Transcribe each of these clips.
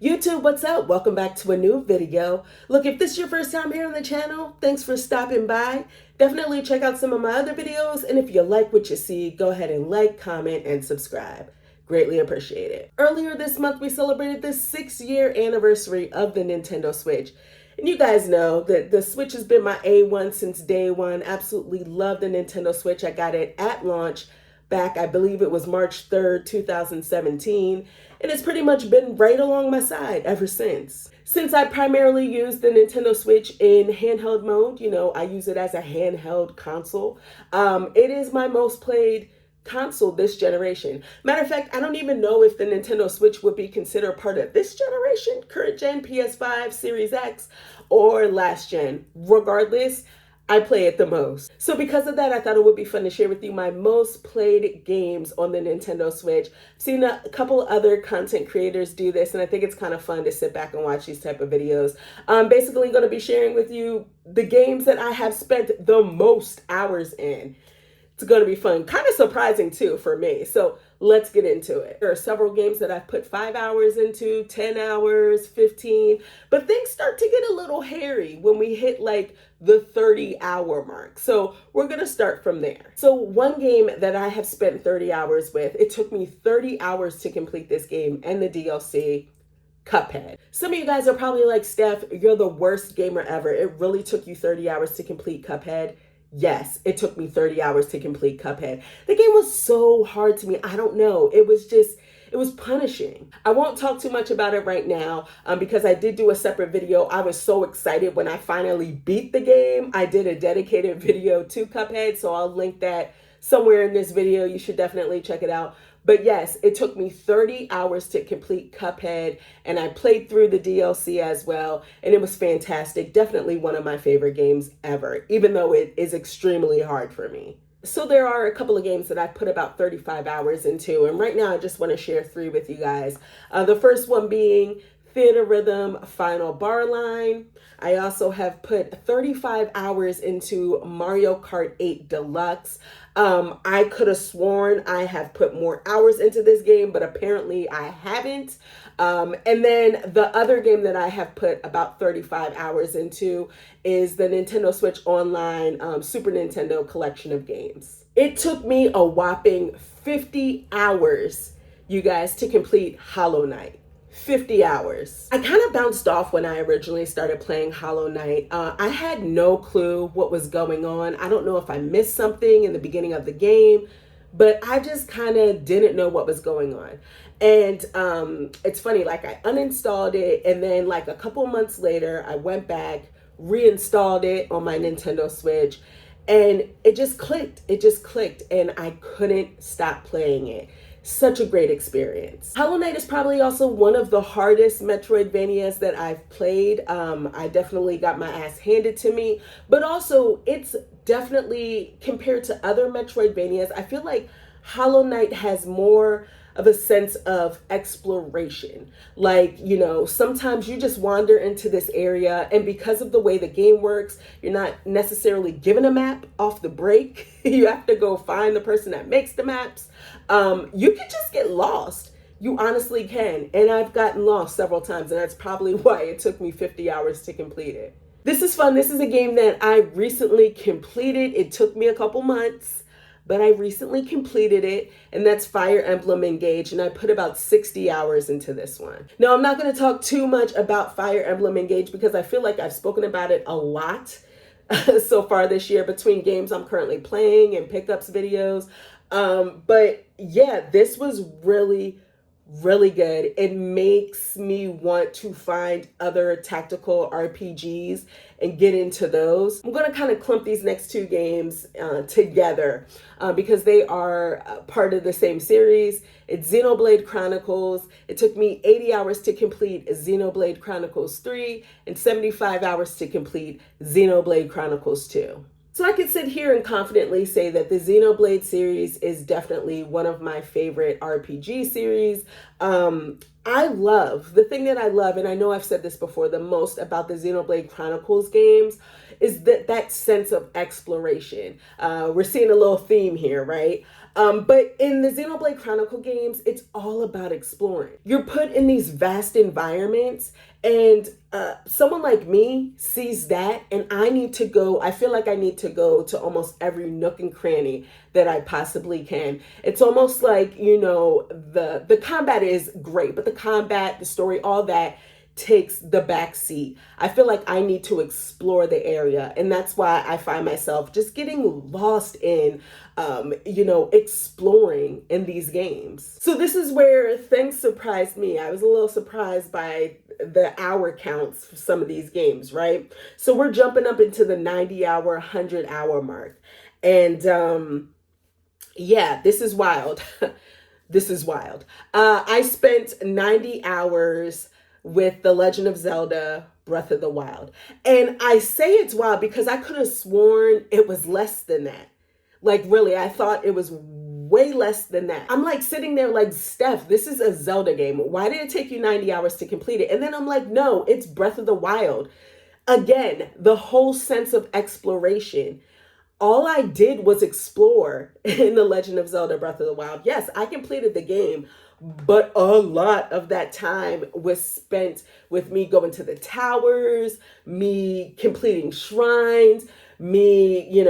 YouTube, what's up? Welcome back to a new video. Look, if this is your first time here on the channel, thanks for stopping by. Definitely check out some of my other videos, and if you like what you see, go ahead and like, comment, and subscribe. Greatly appreciate it. Earlier this month, we celebrated the 6-year anniversary of the Nintendo Switch. And you guys know that the Switch has been my A1 since day one. Absolutely love the Nintendo Switch. I got it at launch back, I believe it was March 3rd, 2017, and it's pretty much been right along my side ever since. Since I primarily use the Nintendo Switch in handheld mode, I use it as a handheld console, it is my most played console this generation. Matter of fact, I don't even know if the Nintendo Switch would be considered part of this generation, current gen, PS5, Series X, or last gen. Regardless, I play it the most. So because of that, I thought it would be fun to share with you my most played games on the Nintendo Switch. I've seen a couple other content creators do this, and I think it's kind of fun to sit back and watch these type of videos. I'm basically going to be sharing with you the games that I have spent the most hours in. It's going to be fun. Kind of surprising too for me. So let's get into it. There are several games that I've put 5 hours into, 10 hours, 15, but things start to get a little hairy when we hit like the 30-hour mark. So we're going to start from there. So one game that I have spent 30 hours with, it took me 30 hours to complete this game and the DLC. Cuphead. Some of you guys are probably like, Steph, you're the worst gamer ever. It really took you 30 hours to complete Cuphead. Yes, it took me 30 hours to complete Cuphead. The game was so hard to me. I don't know. It was punishing. I won't talk too much about it right now because I did do a separate video. I was so excited when I finally beat the game. I did a dedicated video to Cuphead, so I'll link that somewhere in this video. You should definitely check it out. But yes, it took me 30 hours to complete Cuphead, and I played through the DLC as well, and it was fantastic. Definitely one of my favorite games ever, even though it is extremely hard for me. So there are a couple of games that I put about 35 hours into, and right now I just want to share 3 with you guys. The first one being Theatrhythm Final Bar Line. I also have put 35 hours into Mario Kart 8 Deluxe. I could have sworn I have put more hours into this game, but apparently I haven't. And then the other game that I have put about 35 hours into is the Nintendo Switch Online Super Nintendo Collection of Games. It took me a whopping 50 hours, you guys, to complete Hollow Knight. 50 hours. I kind of bounced off when I originally started playing Hollow Knight. I had no clue what was going on. I don't know if I missed something in the beginning of the game, but I just kind of didn't know what was going on. And it's funny, like I uninstalled it, and then like a couple months later, I went back, reinstalled it on my Nintendo Switch, and it just clicked. It just clicked, and I couldn't stop playing it. Such a great experience. Hollow Knight is probably also one of the hardest Metroidvanias that I've played. I definitely got my ass handed to me, but also it's definitely, compared to other Metroidvanias, I feel like Hollow Knight has more of a sense of exploration. Like, sometimes you just wander into this area, and because of the way the game works, you're not necessarily given a map off the break. You have to go find the person that makes the maps. You can just get lost. You honestly can. And I've gotten lost several times, and that's probably why it took me 50 hours to complete it. This is fun. This is a game that I recently completed. It took me a couple months, but I recently completed it, and that's Fire Emblem Engage, and I put about 60 hours into this one. Now, I'm not going to talk too much about Fire Emblem Engage because I feel like I've spoken about it a lot so far this year between games I'm currently playing and pickups videos. But yeah, this was really good. It makes me want to find other tactical RPGs and get into those. I'm going to kind of clump these next 2 games together because they are part of the same series. It's Xenoblade Chronicles. It took me 80 hours to complete Xenoblade Chronicles 3 and 75 hours to complete Xenoblade Chronicles 2. So I could sit here and confidently say that the Xenoblade series is definitely one of my favorite RPG series. The thing that I love, and I know I've said this before, the most about the Xenoblade Chronicles games is that sense of exploration. We're seeing a little theme here, right? But in the Xenoblade Chronicle games, it's all about exploring. You're put in these vast environments, and someone like me sees that, and I feel like I need to go to almost every nook and cranny that I possibly can. It's almost like, the combat is great, but the story, all that takes the back seat. I feel like I need to explore the area, and that's why I find myself just getting lost in exploring in these games. So this is where things surprised me. I was a little surprised by the hour counts for some of these games, right? So we're jumping up into the 90-hour, 100-hour mark. And yeah, this is wild. This is wild. I spent 90 hours with The Legend of Zelda Breath of the Wild. And I say it's wild because I could have sworn it was less than that. Like, really, I thought it was way less than that. I'm like sitting there like, Steph, this is a Zelda game. Why did it take you 90 hours to complete it? And then I'm like, no, it's Breath of the Wild. Again, the whole sense of exploration. All I did was explore in The Legend of Zelda Breath of the Wild. Yes, I completed the game, but a lot of that time was spent with me going to the towers, me completing shrines, me,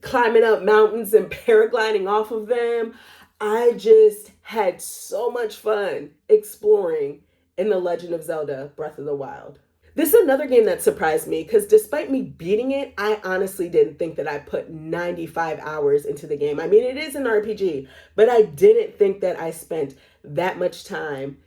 climbing up mountains and paragliding off of them. I just had so much fun exploring in The Legend of Zelda Breath of the Wild. This is another game that surprised me because despite me beating it, I honestly didn't think that I put 95 hours into the game. I mean, it is an RPG, but I didn't think that I spent that much time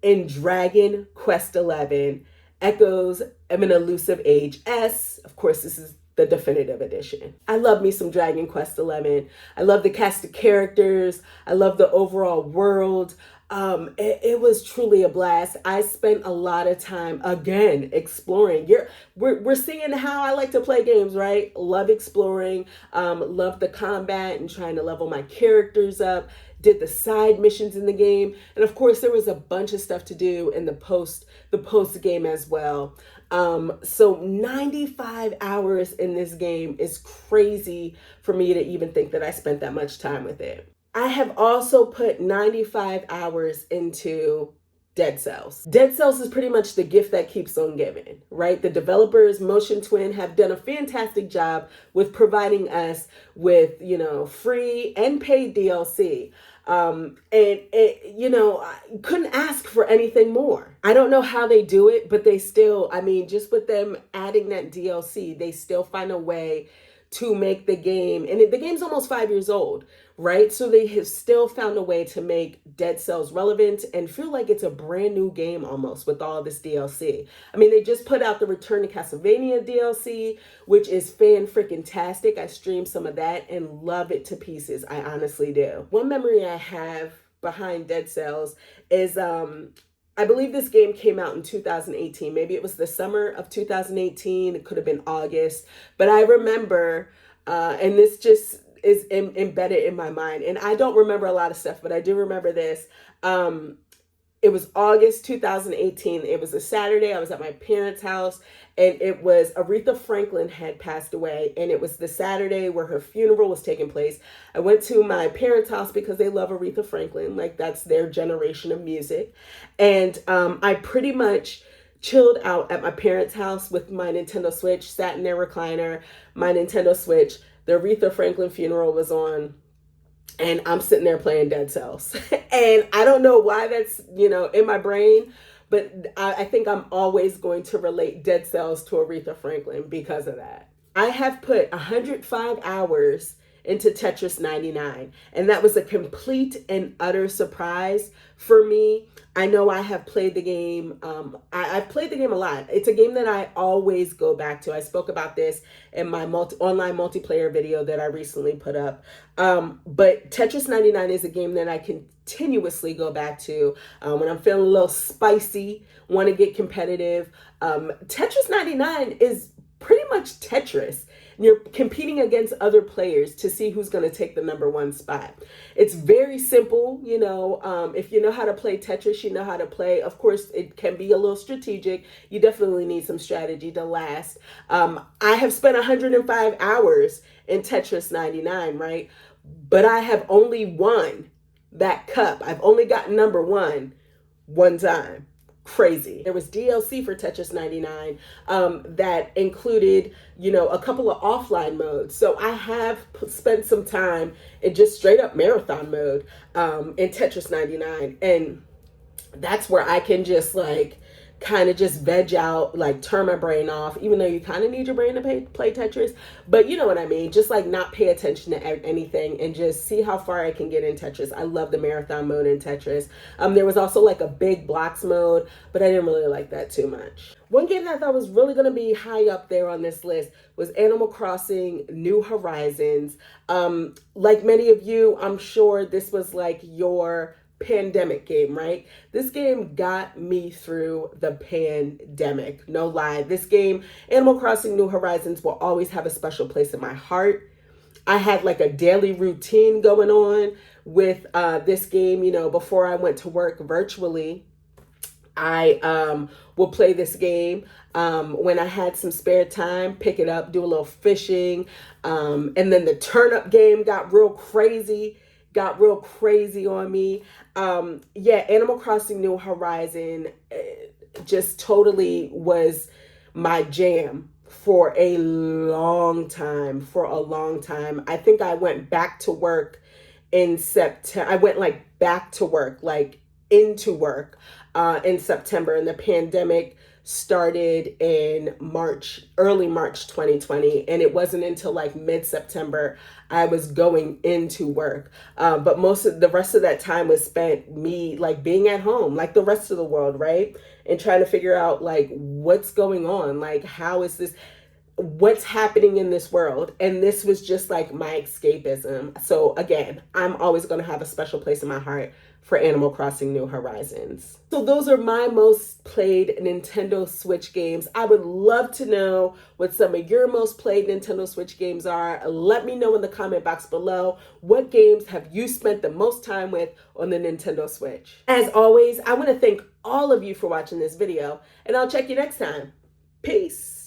in Dragon Quest XI, Echoes of an Elusive Age S. Of course, this is the definitive edition. I love me some Dragon Quest XI. I love the cast of characters. I love the overall world. It was truly a blast. I spent a lot of time again exploring. We're seeing how I like to play games, right? Love exploring. Love the combat and trying to level my characters up. Did the side missions in the game, and of course there was a bunch of stuff to do in the post game as well. So 95 hours in this game is crazy for me to even think that I spent that much time with it. I have also put 95 hours into Dead Cells. Dead Cells is pretty much the gift that keeps on giving, right? The developers, Motion Twin, have done a fantastic job with providing us with, free and paid DLC. And I couldn't ask for anything more. I don't know how they do it, but they still, just with them adding that DLC, they still find a way to make the game, and the game's almost 5 years old, right? So they have still found a way to make Dead Cells relevant and feel like it's a brand new game almost with all this DLC. They just put out the Return to Castlevania DLC, which is fan-freaking-tastic. I streamed some of that and love it to pieces. I honestly do. One memory I have behind Dead Cells is I believe this game came out in 2018. Maybe it was the summer of 2018. It could have been August. But I remember, and this just is embedded in my mind. And I don't remember a lot of stuff, but I do remember this. It was August 2018. It was a Saturday. I was at my parents' house, and it was Aretha Franklin had passed away, and it was the Saturday where her funeral was taking place. I went to my parents' house because they love Aretha Franklin, like that's their generation of music, and I pretty much chilled out at my parents' house with my Nintendo Switch, sat in their recliner, my Nintendo Switch. The Aretha Franklin funeral was on, and I'm sitting there playing Dead Cells. And I don't know why that's, in my brain, but I think I'm always going to relate Dead Cells to Aretha Franklin because of that. I have put 105 hours into Tetris 99, and that was a complete and utter surprise for me. I know I have played the game. I've played the game a lot. It's a game that I always go back to. I spoke about this in my online multiplayer video that I recently put up. But Tetris 99 is a game that I continuously go back to when I'm feeling a little spicy, want to get competitive. Tetris 99 is pretty much Tetris. And you're competing against other players to see who's going to take the number one spot. It's very simple, if you know how to play Tetris, you know how to play. Of course, it can be a little strategic. You definitely need some strategy to last. I have spent 105 hours in Tetris 99, right? but I have only won that cup. I've only gotten number one time. Crazy. There was DLC for Tetris 99 that included, a couple of offline modes. So I have spent some time in just straight up marathon mode in Tetris 99. And that's where I can just like kind of just veg out, like turn my brain off, even though you kind of need your brain to play Tetris. But you know what I mean? Just like not pay attention to anything and just see how far I can get in Tetris. I love the marathon mode in Tetris. There was also like a big blocks mode, but I didn't really like that too much. One game that I thought was really going to be high up there on this list was Animal Crossing New Horizons. Like many of you, I'm sure this was like your pandemic game, right? This game got me through the pandemic. No lie. This game, Animal Crossing New Horizons, will always have a special place in my heart. I had like a daily routine going on with this game, before I went to work virtually. I will play this game when I had some spare time, pick it up, do a little fishing. And then the turnip game got real crazy on me. Animal Crossing New Horizon just totally was my jam for a long time. I think I went back to work in September. I went like back to work, like into work in September, and the pandemic started in early March 2020, and it wasn't until like mid-September I was going into work. But most of the rest of that time was spent me like being at home, like the rest of the world, right? And trying to figure out like what's going on, like how is this, what's happening in this world. And this was just like my escapism. So again, I'm always going to have a special place in my heart for Animal Crossing New Horizons. So those are my most played Nintendo Switch games. I would love to know what some of your most played Nintendo Switch games are. Let me know in the comment box below. What games have you spent the most time with on the Nintendo Switch? As always, I want to thank all of you for watching this video, and I'll check you next time. Peace.